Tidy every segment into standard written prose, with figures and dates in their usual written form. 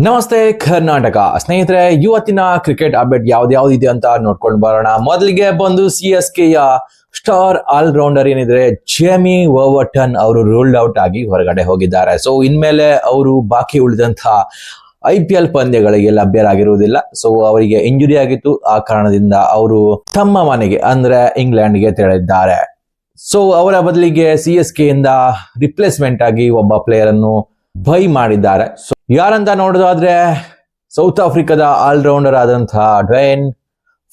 ನಮಸ್ತೆ ಕರ್ನಾಟಕ ಸ್ನೇಹಿತರೆ, ಇವತ್ತಿನ ಕ್ರಿಕೆಟ್ ಅಪ್ಡೇಟ್ ಯಾವ್ದಿದೆ ಅಂತ ನೋಡ್ಕೊಂಡು ಬರೋಣ. ಮೊದಲಿಗೆ ಬಂದು CSKಯ ಸ್ಟಾರ್ ಆಲ್ರೌಂಡರ್ ಏನಿದ್ರೆ ಜೇಮಿ ಓವರ್ಟನ್ ಅವರು ರೂಲ್ಡ್ ಔಟ್ ಆಗಿ ಹೊರಗಡೆ ಹೋಗಿದ್ದಾರೆ. ಸೊ ಇನ್ಮೇಲೆ ಅವರು ಬಾಕಿ ಉಳಿದಂತಹ IPL ಪಂದ್ಯಗಳಿಗೆ ಲಭ್ಯರಾಗಿರುವುದಿಲ್ಲ. ಸೊ ಅವರಿಗೆ ಇಂಜುರಿ ಆಗಿತ್ತು. ಆ ಕಾರಣದಿಂದ ಅವರು ತಮ್ಮ ಮನೆಗೆ ಅಂದ್ರೆ ಇಂಗ್ಲೆಂಡ್ಗೆ ತೆರಳಿದ್ದಾರೆ. ಸೊ ಅವರ ಬದಲಿಗೆ CSK ಇಂದ ರಿಪ್ಲೇಸ್ಮೆಂಟ್ ಆಗಿ ಒಬ್ಬ ಪ್ಲೇಯರ್ ಅನ್ನು ಬೈ ಮಾಡಿದ್ದಾರೆ. ಸೊ ಯಾರಂತ ನೋಡೋದಾದ್ರೆ ಸೌತ್ ಆಫ್ರಿಕಾದ ಆಲ್ರೌಂಡರ್ ಆದಂತಹ ಡ್ವೇನ್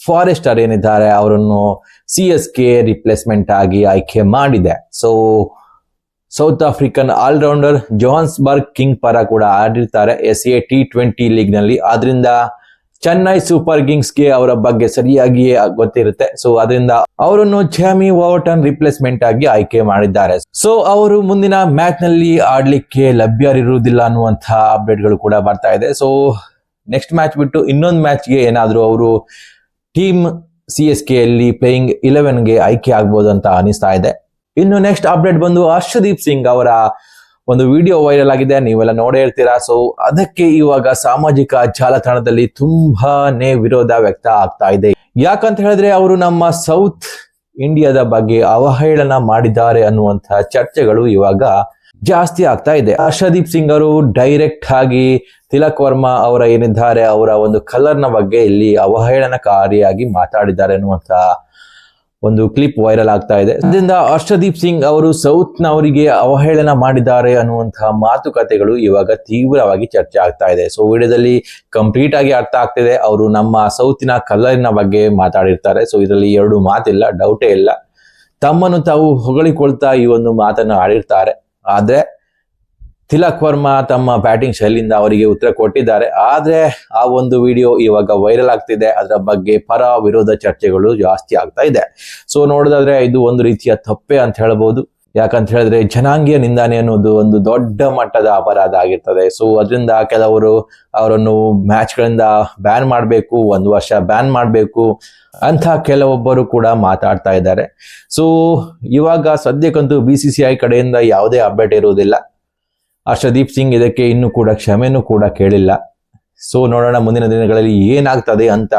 ಫಾರೆಸ್ಟರ್ ಏನಿದ್ದಾರೆ ಅವರನ್ನು CSK ರಿಪ್ಲೇಸ್ಮೆಂಟ್ ಆಗಿ ಆಯ್ಕೆ ಮಾಡಿದೆ. So South African allrounder Johannesburg king ಪರ ಕೂಡ ಆಡಿರ್ತಾರೆ SA T20 ಲೀಗ್ ನಲ್ಲಿ. ಆದ್ರಿಂದ ಚೆನ್ನೈ ಸೂಪರ್ ಕಿಂಗ್ಸ್ಗೆ ಅವರ ಬಗ್ಗೆ ಸರಿಯಾಗಿ ಗೊತ್ತಿರುತ್ತೆ. ಸೊ ಅದರಿಂದ ಅವರನ್ನು ಜೇಮಿ ಓವರ್ಟನ್ ರಿಪ್ಲೇಸ್ಮೆಂಟ್ ಆಗಿ ಆಯ್ಕೆ ಮಾಡಿದ್ದಾರೆ. ಸೊ ಅವರು ಮುಂದಿನ ಮ್ಯಾಚ್ ನಲ್ಲಿ ಆಡ್ಲಿಕ್ಕೆ ಲಭ್ಯರಿರುವುದಿಲ್ಲ ಅನ್ನುವಂತಹ ಅಪ್ಡೇಟ್ಗಳು ಕೂಡ ಬರ್ತಾ ಇದೆ. ಸೊ ನೆಕ್ಸ್ಟ್ ಮ್ಯಾಚ್ ಬಿಟ್ಟು ಇನ್ನೊಂದು ಮ್ಯಾಚ್ಗೆ ಏನಾದ್ರು ಅವರು ಟೀಮ್ CSK ಅಲ್ಲಿ ಪ್ಲೇಯಿಂಗ್ 11ಗೆ ಆಯ್ಕೆ ಆಗ್ಬೋದು ಅಂತ ಅನಿಸ್ತಾ ಇದೆ. ಇನ್ನು ನೆಕ್ಸ್ಟ್ ಅಪ್ಡೇಟ್ ಬಂದು ಹರ್ಷದೀಪ್ ಸಿಂಗ್ ಅವರ ಒಂದು ವಿಡಿಯೋ ವೈರಲ್ ಆಗಿದೆ, ನೀವೆಲ್ಲ ನೋಡೇ ಇರ್ತೀರಾ. ಸೊ ಅದಕ್ಕೆ ಇವಾಗ ಸಾಮಾಜಿಕ ಜಾಲತಾಣದಲ್ಲಿ ತುಂಬಾನೇ ವಿರೋಧ ವ್ಯಕ್ತ ಆಗ್ತಾ ಇದೆ. ಯಾಕಂತ ಹೇಳಿದ್ರೆ ಅವರು ನಮ್ಮ ಸೌತ್ ಇಂಡಿಯಾದ ಬಗ್ಗೆ ಅವಹೇಳನ ಮಾಡಿದ್ದಾರೆ ಅನ್ನುವಂತಹ ಚರ್ಚೆಗಳು ಇವಾಗ ಜಾಸ್ತಿ ಆಗ್ತಾ ಇದೆ. ಹರ್ಷದೀಪ್ ಸಿಂಗ್ ಅವರು ಡೈರೆಕ್ಟ್ ಆಗಿ ತಿಲಕ್ ವರ್ಮಾ ಅವರ ಏನಿದ್ದಾರೆ ಅವರ ಒಂದು ಕಲರ್ ನ ಬಗ್ಗೆ ಇಲ್ಲಿ ಅವಹೇಳನಕಾರಿಯಾಗಿ ಮಾತಾಡಿದ್ದಾರೆ ಅನ್ನುವಂತಹ ಒಂದು ಕ್ಲಿಪ್ ವೈರಲ್ ಆಗ್ತಾ ಇದೆ. ಅದರಿಂದ ಹರ್ಷದೀಪ್ ಸಿಂಗ್ ಅವರು ಸೌತ್ ನವರಿಗೆ ಅವಹೇಳನ ಮಾಡಿದ್ದಾರೆ ಅನ್ನುವಂತಹ ಮಾತುಕತೆಗಳು ಇವಾಗ ತೀವ್ರವಾಗಿ ಚರ್ಚೆ ಆಗ್ತಾ ಇದೆ. ಸೊ ವಿಡಿಯೋದಲ್ಲಿ ಕಂಪ್ಲೀಟ್ ಆಗಿ ಅರ್ಥ ಆಗ್ತಿದೆ, ಅವರು ನಮ್ಮ ಸೌತಿನ ಕಲರಿನ ಬಗ್ಗೆ ಮಾತಾಡಿರ್ತಾರೆ. ಸೊ ಇದರಲ್ಲಿ ಎರಡು ಮಾತಿಲ್ಲ, ಡೌಟೇ ಇಲ್ಲ. ತಮ್ಮನ್ನು ತಾವು ಹೊಗಳಿಕೊಳ್ತಾ ಈ ಒಂದು ಮಾತನ್ನು ಆಡಿರ್ತಾರೆ. ಆದ್ರೆ ತಿಲಕ್ ವರ್ಮಾ ತಮ್ಮ ಬ್ಯಾಟಿಂಗ್ ಶೈಲಿಯಿಂದ ಅವರಿಗೆ ಉತ್ತರ ಕೊಟ್ಟಿದ್ದಾರೆ. ಆದ್ರೆ ಆ ಒಂದು ವಿಡಿಯೋ ಇವಾಗ ವೈರಲ್ ಆಗ್ತಿದೆ. ಅದರ ಬಗ್ಗೆ ಪರ ವಿರೋಧ ಚರ್ಚೆಗಳು ಜಾಸ್ತಿ ಆಗ್ತಾ ಇದೆ. ಸೊ ನೋಡೋದಾದ್ರೆ ಇದು ಒಂದು ರೀತಿಯ ತಪ್ಪೆ ಅಂತ ಹೇಳ್ಬೋದು. ಯಾಕಂತ ಹೇಳಿದ್ರೆ ಜನಾಂಗೀಯ ನಿಂದನೆ ಅನ್ನೋದು ಒಂದು ದೊಡ್ಡ ಮಟ್ಟದ ಅಪರಾಧ ಆಗಿರ್ತದೆ. ಸೊ ಅದರಿಂದ ಕೆಲವರು ಅವರನ್ನು ಮ್ಯಾಚ್ ಗಳಿಂದ ಬ್ಯಾನ್ ಮಾಡಬೇಕು, 1 ವರ್ಷ ಬ್ಯಾನ್ ಮಾಡಬೇಕು ಅಂತ ಕೆಲವೊಬ್ಬರು ಕೂಡ ಮಾತಾಡ್ತಾ ಇದ್ದಾರೆ. ಸೊ ಇವಾಗ ಸದ್ಯಕ್ಕಂತೂ BCCI ಕಡೆಯಿಂದ ಯಾವುದೇ ಅಪ್ಡೇಟ್ ಇರುವುದಿಲ್ಲ. ಹರ್ಷದೀಪ್ ಸಿಂಗ್ ಇದಕ್ಕೆ ಇನ್ನೂ ಕೂಡ ಕ್ಷಮೆನೂ ಕೂಡ ಕೇಳಿಲ್ಲ. ಸೊ ನೋಡೋಣ ಮುಂದಿನ ದಿನಗಳಲ್ಲಿ ಏನಾಗ್ತದೆ ಅಂತ.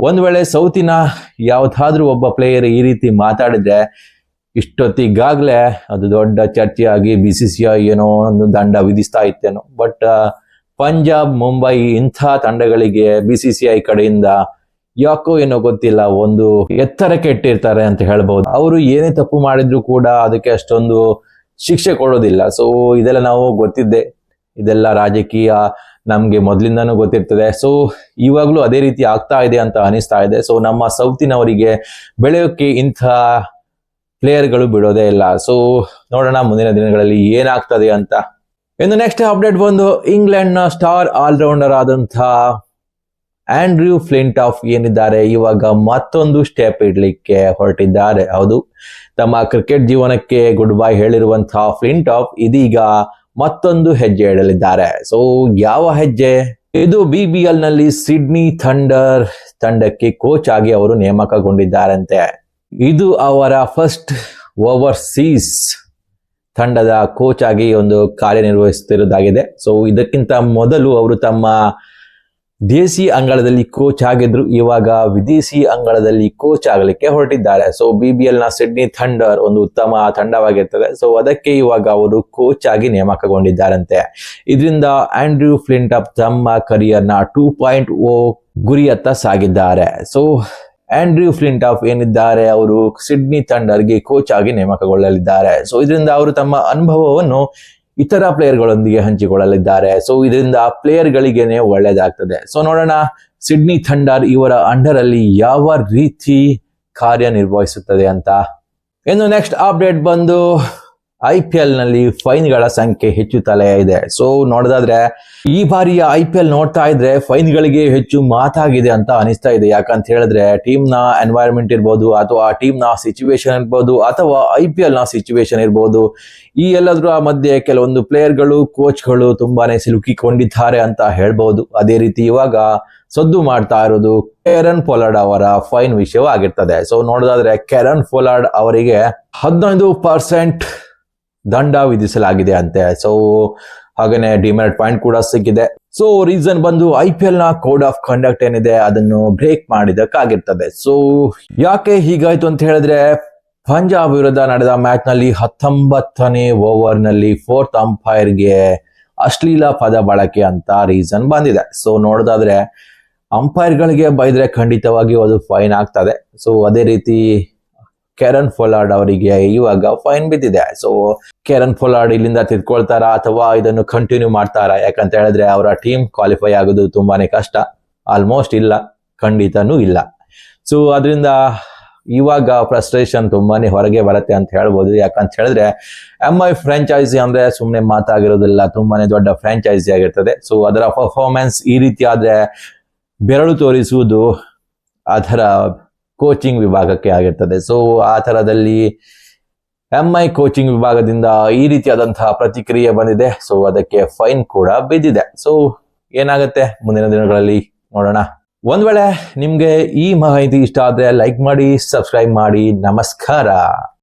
ಒಂದ್ ವೇಳೆ ಸೌತಿನ ಯಾವ್ದಾದ್ರೂ ಒಬ್ಬ ಪ್ಲೇಯರ್ ಈ ರೀತಿ ಮಾತಾಡಿದ್ರೆ ಇಷ್ಟೊತ್ತಿಗಾಗ್ಲೇ ಅದು ದೊಡ್ಡ ಚರ್ಚೆಯಾಗಿ BCCI ಏನೋ ಒಂದು ದಂಡ ವಿಧಿಸ್ತಾ ಇತ್ತೇನೋ. ಬಟ್ ಪಂಜಾಬ್, ಮುಂಬೈ ಇಂಥ ತಂಡಗಳಿಗೆ BCCI ಕಡೆಯಿಂದ ಯಾಕೋ ಏನೋ ಗೊತ್ತಿಲ್ಲ ಒಂದು ಎತ್ತರಕ್ಕೆ ಇಟ್ಟಿರ್ತಾರೆ ಅಂತ ಹೇಳ್ಬಹುದು. ಅವರು ಏನೇ ತಪ್ಪು ಮಾಡಿದ್ರು ಕೂಡ ಅದಕ್ಕೆ ಅಷ್ಟೊಂದು ಶಿಕ್ಷೆ ಕೊಡೋದಿಲ್ಲ. ಸೊ ಇದೆಲ್ಲ ನಾವು ಗೊತ್ತಿದ್ದೆ, ಇದೆಲ್ಲ ರಾಜಕೀಯ ನಮ್ಗೆ ಮೊದಲಿಂದಾನು ಗೊತ್ತಿರ್ತದೆ. ಸೊ ಇವಾಗ್ಲೂ ಅದೇ ರೀತಿ ಆಗ್ತಾ ಇದೆ ಅಂತ ಅನಿಸ್ತಾ ಇದೆ. ಸೊ ನಮ್ಮ ಸೌತಿನವರಿಗೆ ಬೆಳೆಯೋಕೆ ಇಂಥ ಪ್ಲೇಯರ್ಗಳು ಬಿಡೋದೇ ಇಲ್ಲ. ಸೊ ನೋಡೋಣ ಮುಂದಿನ ದಿನಗಳಲ್ಲಿ ಏನಾಗ್ತದೆ ಅಂತ. ಇನ್ನು ನೆಕ್ಸ್ಟ್ ಅಪ್ಡೇಟ್ ಬಂದು ಇಂಗ್ಲೆಂಡ್ ನ ಸ್ಟಾರ್ ಆಲ್ರೌಂಡರ್ ಆದಂತಹ ಆಂಡ್ರ್ಯೂ ಫ್ಲಿಂಟಾಫ್ ಏನಿದ್ದಾರೆ ಇವಾಗ ಮತ್ತೊಂದು ಸ್ಟೆಪ್ ಇಡ್ಲಿಕ್ಕೆ ಹೊರಟಿದ್ದಾರೆ. ಹೌದು, ತಮ್ಮ ಕ್ರಿಕೆಟ್ ಜೀವನಕ್ಕೆ ಗುಡ್ ಬೈ ಹೇಳಿರುವಂತಹ ಫ್ಲಿಂಟಾಫ್ ಇದೀಗ ಮತ್ತೊಂದು ಹೆಜ್ಜೆ ಇಡಲಿದ್ದಾರೆ. ಸೊ ಯಾವ ಹೆಜ್ಜೆ ಇದು? BBL ನಲ್ಲಿ ಸಿಡ್ನಿ ಥಂಡರ್ ತಂಡಕ್ಕೆ ಕೋಚ್ ಆಗಿ ಅವರು ನೇಮಕಗೊಂಡಿದ್ದಾರಂತೆ. ಇದು ಅವರ ಫಸ್ಟ್ ಓವರ್ಸೀಸ್ ತಂಡದ ಕೋಚ್ ಆಗಿ ಒಂದು ಕಾರ್ಯನಿರ್ವಹಿಸುತ್ತಿರುವುದಾಗಿದೆ. ಸೊ ಇದಕ್ಕಿಂತ ಮೊದಲು ಅವರು ತಮ್ಮ ದೇಸಿ ಅಂಗಳದಲ್ಲಿ ಕೋಚ್ ಆಗಿದ್ರು, ಇವಾಗ ವಿದೇಶಿ ಅಂಗಳದಲ್ಲಿ ಕೋಚ್ ಆಗಲಿಕ್ಕೆ ಹೊರಟಿದ್ದಾರೆ. ಸೊ BBL ನ ಸಿಡ್ನಿ ಥಂಡರ್ ಒಂದು ಉತ್ತಮ ತಂಡವಾಗಿರ್ತದೆ. ಸೊ ಅದಕ್ಕೆ ಇವಾಗ ಅವರು ಕೋಚ್ ಆಗಿ ನೇಮಕಗೊಂಡಿದ್ದಾರಂತೆ. ಇದರಿಂದ ಆಂಡ್ರ್ಯೂ ಫ್ಲಿಂಟಾಫ್ ತಮ್ಮ ಕರಿಯರ್ ನ 2.0 ಗುರಿಯತ್ತ ಸಾಗಿದ್ದಾರೆ. ಸೊ ಆಂಡ್ರ್ಯೂ ಫ್ಲಿಂಟಾಫ್ ಏನಿದ್ದಾರೆ ಅವರು ಸಿಡ್ನಿ ಥಂಡರ್ಗೆ ಕೋಚ್ ಆಗಿ ನೇಮಕಗೊಳ್ಳಲಿದ್ದಾರೆ. ಸೊ ಇದರಿಂದ ಅವರು ತಮ್ಮ ಅನುಭವವನ್ನು ಇತರ ಪ್ಲೇಯರ್ಗಳೊಂದಿಗೆ ಹಂಚಿಕೊಳ್ಳಲಿದ್ದಾರೆ. ಸೊ ಇದರಿಂದ ಪ್ಲೇಯರ್ಗಳಿಗೇನೆ ಒಳ್ಳೇದಾಗ್ತದೆ. ಸೊ ನೋಡೋಣ ಸಿಡ್ನಿ ಥಂಡರ್ ಇವರ ಅಂಡರ್ ಅಲ್ಲಿ ಯಾವ ರೀತಿ ಕಾರ್ಯನಿರ್ವಹಿಸುತ್ತದೆ ಅಂತ. ಇನ್ನು ನೆಕ್ಸ್ಟ್ ಅಪ್ಡೇಟ್ ಬಂದು IPL ನಲ್ಲಿ ಫೈನ್ಗಳ ಸಂಖ್ಯೆ ಹೆಚ್ಚುತ್ತಲೇ ಇದೆ. ಸೊ ನೋಡೋದಾದ್ರೆ ಈ ಬಾರಿಯ IPL ನೋಡ್ತಾ ಇದ್ರೆ ಫೈನ್ಗಳಿಗೆ ಹೆಚ್ಚು ಮಾತಾಗಿದೆ ಅಂತ ಅನಿಸ್ತಾ ಇದೆ. ಯಾಕಂತ ಹೇಳಿದ್ರೆ ಟೀಮ್ ನ ಎನ್ವೈರನ್ಮೆಂಟ್ ಇರ್ಬೋದು, ಅಥವಾ ಟೀಮ್ ನ ಸಿಚುವೇಶನ್ ಇರ್ಬೋದು, ಅಥವಾ IPL ನ ಸಿಚುವೇಶನ್ ಇರ್ಬೋದು, ಈ ಎಲ್ಲದರ ಮಧ್ಯೆ ಕೆಲವೊಂದು ಪ್ಲೇಯರ್ಗಳು, ಕೋಚ್ಗಳು ತುಂಬಾನೇ ಸಿಲುಕಿಕೊಂಡಿದ್ದಾರೆ ಅಂತ ಹೇಳ್ಬಹುದು. ಅದೇ ರೀತಿ ಇವಾಗ ಸದ್ದು ಮಾಡ್ತಾ ಇರೋದು ಕೆರನ್ ಪೊಲಾರ್ಡ್ ಅವರ ಫೈನ್ ವಿಷಯವಾಗಿರ್ತದೆ. ಸೊ ನೋಡೋದಾದ್ರೆ ಕೆರನ್ ಪೊಲಾರ್ಡ್ ಅವರಿಗೆ 15% ದಂಡ ವಿಧಿಸಲಾಗಿದೆ ಅಂತೆ. ಸೊ ಹಾಗೇನೆ ಡಿಮೆರಿಟ್ ಪಾಯಿಂಟ್ ಕೂಡ ಸಿಕ್ಕಿದೆ. ಸೊ ರೀಸನ್ ಬಂದು IPL ನ ಕೋಡ್ ಆಫ್ ಕಂಡಕ್ಟ್ ಏನಿದೆ ಅದನ್ನು ಬ್ರೇಕ್ ಮಾಡಿದಕ್ಕಾಗಿರ್ತದೆ. ಸೊ ಯಾಕೆ ಹೀಗಾಯ್ತು ಅಂತ ಹೇಳಿದ್ರೆ, ಪಂಜಾಬ್ ವಿರುದ್ಧ ನಡೆದ ಮ್ಯಾಚ್ ನಲ್ಲಿ 19ನೇ ಓವರ್ ನಲ್ಲಿ 4th ಅಂಪೈರ್ಗೆ ಅಶ್ಲೀಲ ಪದ ಬಳಕೆ ಅಂತ ರೀಸನ್ ಬಂದಿದೆ. ಸೊ ನೋಡೋದಾದ್ರೆ ಅಂಪೈರ್ ಗಳಿಗೆ ಬೈದ್ರೆ ಖಂಡಿತವಾಗಿಯೂ ಅದು ಫೈನ್ ಆಗ್ತದೆ. ಸೊ ಅದೇ ರೀತಿ ಕೆರನ್ ಪೊಲಾರ್ಡ್ ಅವರಿಗೆ ಇವಾಗ ಫೈನ್ ಬಿದ್ದಿದೆ. ಸೊ ಕೆರನ್ ಪೊಲಾರ್ಡ್ ಇಲ್ಲಿಂದ ತಿಳ್ಕೊಳ್ತಾರಾ ಅಥವಾ ಇದನ್ನು ಕಂಟಿನ್ಯೂ ಮಾಡ್ತಾರಾ? ಯಾಕಂತ ಹೇಳಿದ್ರೆ ಅವರ ಟೀಮ್ ಕ್ವಾಲಿಫೈ ಆಗೋದು ತುಂಬಾನೇ ಕಷ್ಟ. ಆಲ್ಮೋಸ್ಟ್ ಇಲ್ಲ, ಖಂಡಿತನೂ ಇಲ್ಲ. ಸೊ ಅದರಿಂದ ಇವಾಗ ಫ್ರಸ್ಟ್ರೇಷನ್ ತುಂಬಾನೇ ಹೊರಗೆ ಬರುತ್ತೆ ಅಂತ ಹೇಳ್ಬೋದು. ಯಾಕಂತ ಹೇಳಿದ್ರೆ MI ಫ್ರಾಂಚೈಸಿ ಅಂದ್ರೆ ಸುಮ್ಮನೆ ಮಾತಾಗಿರೋದಿಲ್ಲ, ತುಂಬಾನೇ ದೊಡ್ಡ ಫ್ರಾಂಚೈಸಿ ಆಗಿರ್ತದೆ. ಸೊ ಅದರ ಪರ್ಫಾರ್ಮೆನ್ಸ್ ಈ ರೀತಿ ಆದ್ರೆ ಬೆರಳು ತೋರಿಸುವುದು ಅದರ ಕೋಚಿಂಗ್ ವಿಭಾಗಕ್ಕೆ ಆಗಿರ್ತದೆ. ಸೊ ಆ ತರದಲ್ಲಿ MI ಕೋಚಿಂಗ್ ವಿಭಾಗದಿಂದ ಈ ರೀತಿಯಾದಂತಹ ಪ್ರತಿಕ್ರಿಯೆ ಬಂದಿದೆ. ಸೊ ಅದಕ್ಕೆ ಫೈನ್ ಕೂಡ ಬಿದ್ದಿದೆ. ಸೊ ಏನಾಗುತ್ತೆ ಮುಂದಿನ ದಿನಗಳಲ್ಲಿ ನೋಡೋಣ. ಒಂದ್ ವೇಳೆ ನಿಮ್ಗೆ ಈ ಮಾಹಿತಿ ಇಷ್ಟ ಆದ್ರೆ ಲೈಕ್ ಮಾಡಿ, ಸಬ್ಸ್ಕ್ರೈಬ್ ಮಾಡಿ. ನಮಸ್ಕಾರ.